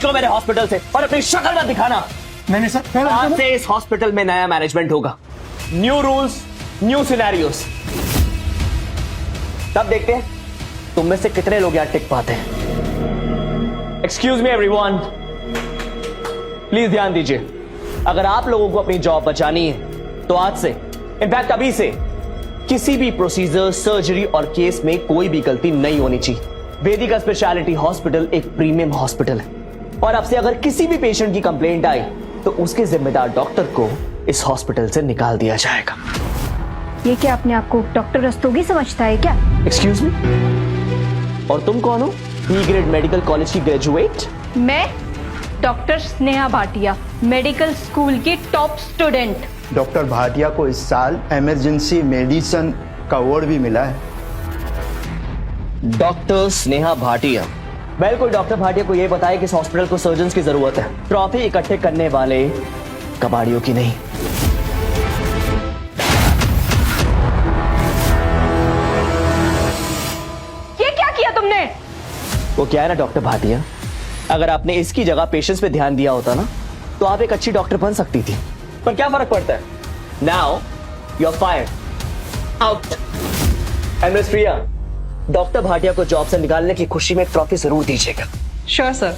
जाओ मेरे हॉस्पिटल से और अपनी शक्ल मत दिखाना। नहीं सर, आज से इस हॉस्पिटल में नया मैनेजमेंट होगा, न्यू रूल्स, न्यू सिनेरियोस। तब देखते हैं तुम में से कितने लोग यहाँ टिक पाते हैं। एक्सक्यूज मी एवरीवन, प्लीज ध्यान दीजिए। अगर आप लोगों को अपनी जॉब बचानी है तो आज से, इनफैक्ट अभी से, किसी भी प्रोसीजर, सर्जरी और केस में कोई भी गलती नहीं होनी चाहिए। वेदिका स्पेशलिटी हॉस्पिटल एक प्रीमियम हॉस्पिटल है और अब से अगर किसी भी पेशेंट की कंप्लेंट आई तो उसके जिम्मेदार डॉक्टर को इस हॉस्पिटल से निकाल दिया जाएगा। ये क्या अपने आप को डॉक्टर रस्तोगी समझता है क्या? एक्सक्यूज मी, और तुम कौन हो? ई ग्रेड मेडिकल कॉलेज की ग्रेजुएट? मैं doctor Sneha Bhatia, medical school की टॉप स्टूडेंट। डॉक्टर भाटिया को इस साल इमरजेंसी मेडिसिन का अवार्ड भी मिला है। डॉक्टर स्नेहा भाटिया। वेल, कोई डॉक्टर भाटिया को यह बताए कि इस हॉस्पिटल को सर्जन्स की जरूरत है, ट्रॉफी इकट्ठे करने वाले कबाड़ियों की नहीं। ये क्या किया तुमने? वो क्या है ना डॉक्टर भाटिया, अगर आपने इसकी जगह पेशेंट्स पे ध्यान दिया होता ना तो आप एक अच्छी डॉक्टर बन सकती थी, पर क्या फर्क पड़ता है? Now you are fired, out. And miss Priya, doctor Bhatia को जॉब से निकालने की खुशी में एक ट्रॉफी जरूर दीजिएगा। Sure sir.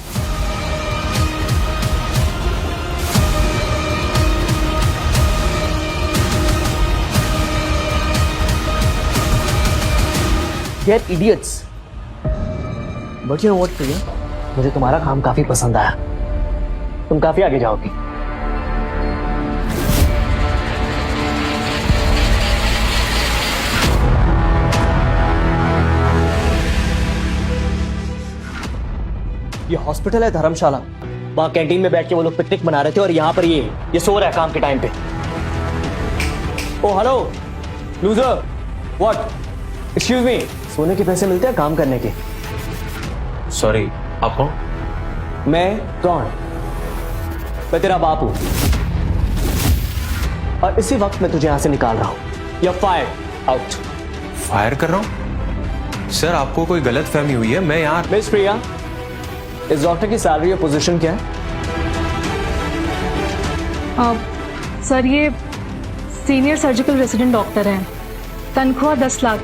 Get idiots. But you know what, प्रिया, मुझे तुम्हारा काम काफी पसंद आया। तुम काफी आगे जाओगी। ये हॉस्पिटल है धर्मशाला। वहां कैंटीन में बैठ के वो लोग पिकनिक मना रहे थे और यहाँ पर ये सो रहा है काम के टाइम पे। Oh hello loser, what? Excuse me, सोने के पैसे मिलते हैं काम करने के? सॉरी, आप कौन? मैं कौन? मैं तेरा बाप हूं और इसी वक्त मैं तुझे यहां से निकाल रहा हूं। You're fired, out. फायर कर रहा हूँ? सर, आपको कोई गलत फहमी हुई है। मैं यहाँ मिस प्रिया, इस डॉक्टर की सैलरी और पोजीशन क्या है? सर, ये सीनियर सर्जिकल रेसिडेंट डॉक्टर हैं। तनख्वाह 10 लाख।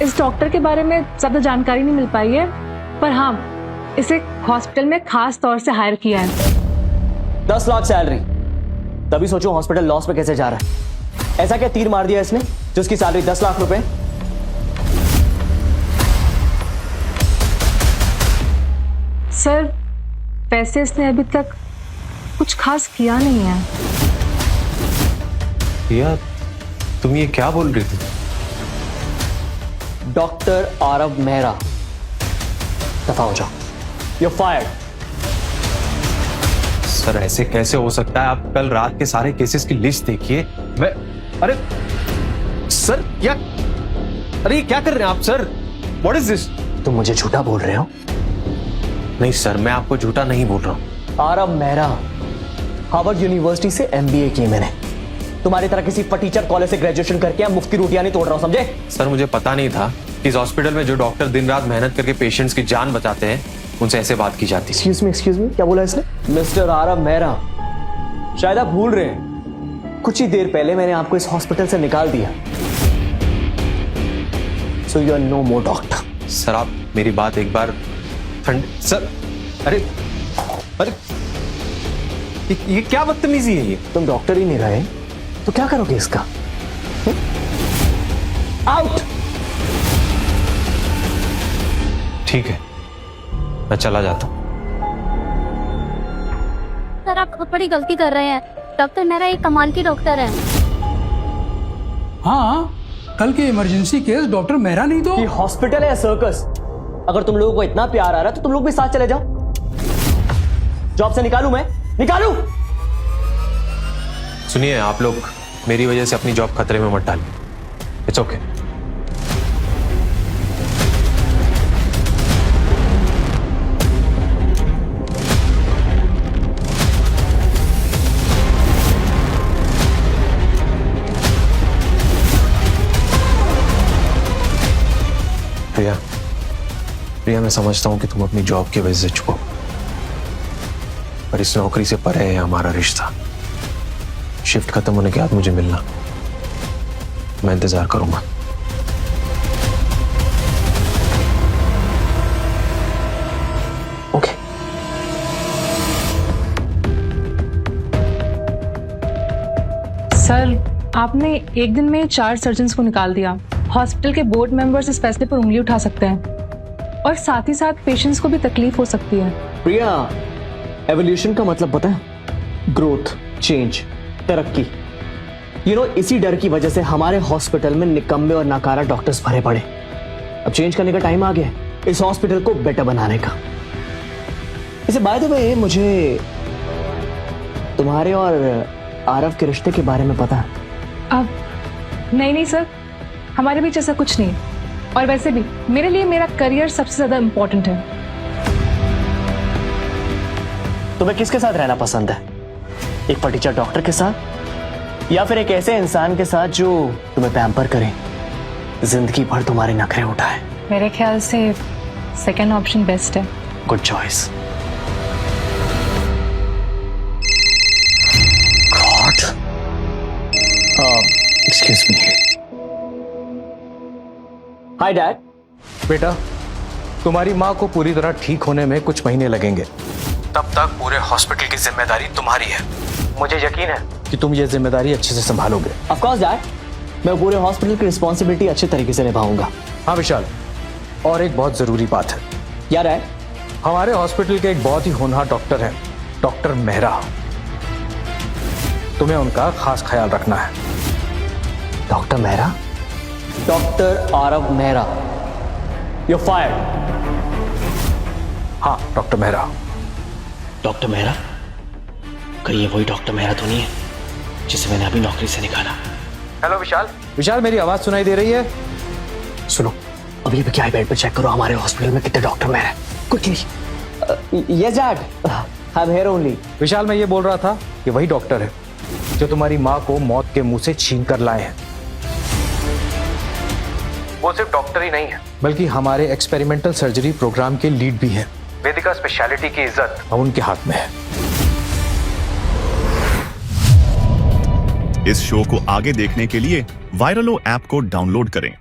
इस डॉक्टर के बारे में ज़्यादा जानकारी नहीं मिल पाई है, पर हाँ, इसे हॉस्पिटल में खास तौर से हायर किया है। 10 लाख सैलरी, तभी सोचो हॉस्पिटल लॉस में कैसे जा रहा है। ऐसा क्या तीर मार दिया इसने जिसकी सैलरी 10 लाख रुपए? सर, पैसे इसने अभी तक कुछ खास किया नहीं है। या तुम ये क्या बोल रही थी? डॉक्टर आरव मेहरा, दफा हो जाओ। You're fired. सर, ऐसे कैसे हो सकता है? आप कल रात के सारे केसेस की लिस्ट देखिए। मैं अरे सर, क्या कर रहे हैं आप सर? What is this? तुम मुझे झूठा बोल रहे हो? नहीं सर, मैं आपको झूठा नहीं बोल रहा हूँ। आरव मेहरा, हार्वर्ड यूनिवर्सिटी से MBA की मैंने। तुम्हारी तरह किसी टीचर कॉलेज से ग्रेजुएशन करके मुफ्त की रोटियां नहीं तोड़ रहा हूं, समझे? सर, मुझे पता नहीं था कि इस हॉस्पिटल में जो डॉक्टर दिन रात मेहनत करके पेशेंट्स की जान बचाते हैं उनसे ऐसे बात की जाती है। एक्सक्यूज मी, क्या बोला इसने? मिस्टर आरव मेहरा, शायद आप भूल रहे हैं, कुछ ही देर पहले मैंने आपको इस हॉस्पिटल से निकाल दिया। So you are no more doctor. Sir, आप मेरी बात एक बार सर, अरे ये क्या बदतमीजी है? ये तुम डॉक्टर ही नहीं रहे तो क्या करोगे इसका? आउट। ठीक है, मैं चला जाता हूँ। सर, आप बहुत बड़ी गलती कर रहे हैं। डॉक्टर मेरा एक कमाल की डॉक्टर है। हाँ, कल के इमरजेंसी केस डॉक्टर मेहरा नहीं तो? ये हॉस्पिटल है या सर्कस? अगर तुम लोगों को इतना प्यार आ रहा है तो तुम लोग भी साथ चले जाओ। जॉब से निकालूं मैं? निकालूं? सुनिए, आप लोग मेरी वजह से अपनी जॉब खतरे में मत डालिए। It's okay. प्रिया, मैं समझता हूं कि तुम अपनी जॉब की वजह से चुप हो, पर इस नौकरी से परे है हमारा रिश्ता। शिफ्ट खत्म होने के बाद मुझे मिलना, मैं इंतजार करूंगा। ओके। सर, आपने एक दिन में 4 सर्जन्स को निकाल दिया। हॉस्पिटल के बोर्ड मेंबर्स इस फैसले पर उंगली उठा सकते हैं और साथ ही साथ पेशेंट्स को भी तकलीफ हो सकती है। प्रिया, एवोल्यूशन का मतलब पता है? ग्रोथ, चेंज, तरक्की। इसी डर की वजह से हमारे हॉस्पिटल में निकम्मे और नाकारा डॉक्टर्स भरे पड़े। अब चेंज करने का टाइम आ गया इस हॉस्पिटल को बेटर बनाने का। इसे बाय द वे, मुझे तुम्हारे और आरव के रिश्ते के बारे में पता है। अब नहीं सर, हमारे बीच ऐसा कुछ नहीं। और वैसे भी मेरे लिए मेरा करियर सबसे ज्यादा इम्पोर्टेंट है। तुम्हें किसके साथ रहना पसंद है? एक टीचर डॉक्टर के साथ, या फिर एक ऐसे इंसान के साथ जो तुम्हें पैम्पर करे, जिंदगी भर तुम्हारे नखरे उठाए? मेरे ख्याल से सेकंड ऑप्शन बेस्ट है। Good choice. God, excuse me. Hi dad. बेटा, तुम्हारी माँ को पूरी तरह ठीक होने में कुछ महीने लगेंगे। तब तक पूरे हॉस्पिटल की जिम्मेदारी तुम्हारी है। मुझे यकीन है कि तुम ये जिम्मेदारी अच्छे से संभालोगे। ऑफ कोर्स डैड, मैं पूरे हॉस्पिटल की रिस्पॉन्सिबिलिटी अच्छे तरीके से निभाऊंगा। हाँ विशाल, और एक बहुत जरूरी बात है। यार है, हमारे हॉस्पिटल के एक बहुत ही होनहार डॉक्टर हैं, डॉक्टर मेहरा। तुम्हें उनका खास ख्याल रखना है। Doctor Mehra? Doctor Aarav Mehra, you fired. हाँ, डॉक्टर मेहरा। डॉक्टर मेहरा? कहीं ये वही डॉक्टर मेहरा तो नहीं है जिसे मैंने अभी नौकरी से निकाला? हेलो विशाल। विशाल, मेरी आवाज सुनाई दे रही है? सुनो, अभी क्या बेड पर चेक करो हमारे हॉस्पिटल में कितने doctor Mehra quickly. Yes dad, I am here only. Vishal, मैं ये बोल रहा था कि वही डॉक्टर है जो तुम्हारी माँ को मौत के मुंह से छीन कर लाए हैं। वो सिर्फ डॉक्टर ही नहीं है, बल्कि हमारे एक्सपेरिमेंटल सर्जरी प्रोग्राम के लीड भी हैं। वेदिका स्पेशलिटी की इज्जत अब उनके हाथ में है। इस शो को आगे देखने के लिए वायरलो ऐप को डाउनलोड करें